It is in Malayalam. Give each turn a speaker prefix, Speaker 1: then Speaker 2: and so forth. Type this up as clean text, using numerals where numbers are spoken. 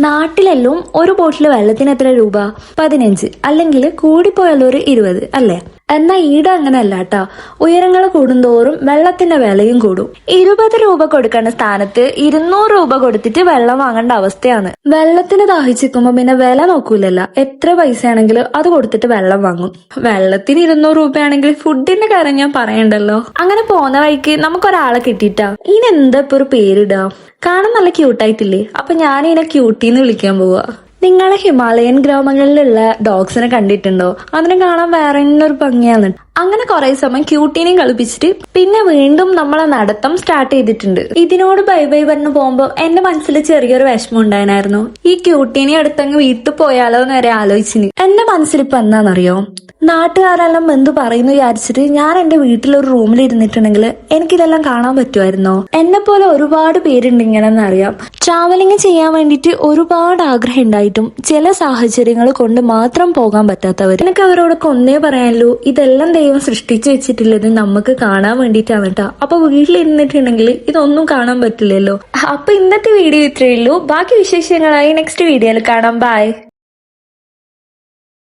Speaker 1: നാട്ടിലെല്ലാം ഒരു ബോട്ടിൽ വെള്ളത്തിന് എത്ര രൂപ? 15, അല്ലെങ്കിൽ കൂടിപ്പോയാൽ ഒരു 20 അല്ലേ? എന്നാ ഈട അങ്ങനെ അല്ലാട്ടാ. ഉയരങ്ങൾ കൂടുന്തോറും വെള്ളത്തിന്റെ വിലയും കൂടും. 20 രൂപ കൊടുക്കേണ്ട സ്ഥാനത്ത് 200 രൂപ കൊടുത്തിട്ട് വെള്ളം വാങ്ങേണ്ട അവസ്ഥയാണ്. വെള്ളത്തിന് ദാഹിച്ചിരിക്കുമ്പോ പിന്നെ വില നോക്കൂലല്ല. എത്ര പൈസ ആണെങ്കിലും അത് കൊടുത്തിട്ട് വെള്ളം വാങ്ങും. വെള്ളത്തിന് 200 രൂപയാണെങ്കിൽ ഫുഡിന്റെ കാര്യം ഞാൻ പറയണ്ടല്ലോ. അങ്ങനെ പോന്ന വഴിക്ക് നമുക്കൊരാളെ കിട്ടിയിട്ടാ. ഇതിനെന്താ ഇപ്പൊ ഒരു പേരിടാ? കാണാൻ നല്ല ക്യൂട്ടായിട്ടില്ലേ? അപ്പൊ ഞാൻ ഇതിനെ ക്യൂട്ടിന്ന് വിളിക്കാൻ പോവാ. നിങ്ങളെ ഹിമാലയൻ ഗ്രാമങ്ങളിലുള്ള ഡോഗ്സിനെ കണ്ടിട്ടുണ്ടോ? അതിനെ കാണാൻ വേറെ ഒരു ഭംഗിയാണ്. അങ്ങനെ കുറെ സമയം ക്യൂട്ടീനെയും കളിപ്പിച്ചിട്ട് പിന്നെ വീണ്ടും നമ്മളെ നടത്തം സ്റ്റാർട്ട് ചെയ്തിട്ടുണ്ട്. ഇതിനോട് ബൈ ബൈ പറഞ്ഞു പോകുമ്പോ എന്റെ മനസ്സിൽ ചെറിയൊരു വിഷമം ഉണ്ടായിരുന്നു. ഈ ക്യൂട്ടീനെ അടുത്തങ്ങ് വീട്ടിൽ പോയാലോ എന്ന് വരെ ആലോചിച്ചിന്. എന്റെ മനസ്സിൽ ഇപ്പൊ എന്താണെന്നറിയോ? നാട്ടുകാരെല്ലാം എന്ത് പറയുന്നു വിചാരിച്ചിട്ട് ഞാൻ എന്റെ വീട്ടിലൊരു റൂമിൽ ഇരുന്നിട്ടുണ്ടെങ്കിൽ എനിക്കിതെല്ലാം കാണാൻ പറ്റുമായിരുന്നോ? എന്നെ പോലെ ഒരുപാട് പേരുണ്ട് ഇങ്ങനെന്നറിയാം. ട്രാവലിംഗ് ചെയ്യാൻ വേണ്ടിയിട്ട് ഒരുപാട് ആഗ്രഹം ഉണ്ടായിട്ടും ചില സാഹചര്യങ്ങൾ കൊണ്ട് മാത്രം പോകാൻ പറ്റാത്തവർ. എനിക്ക് അവരോടൊക്കെ ഒന്നേ പറയാനുള്ളൂ, ഇതെല്ലാം ദൈവം സൃഷ്ടിച്ചു വെച്ചിട്ടുള്ളത് നമുക്ക് കാണാൻ വേണ്ടിയിട്ടാണ് കേട്ടോ. അപ്പൊ വീട്ടിലിരുന്നിട്ടുണ്ടെങ്കിൽ ഇതൊന്നും കാണാൻ പറ്റില്ലല്ലോ. അപ്പൊ ഇന്നത്തെ വീഡിയോ ഇത്രയേ ഉള്ളൂ. ബാക്കി വിശേഷങ്ങളായി നെക്സ്റ്റ് വീഡിയോയിൽ കാണാം. ബൈ.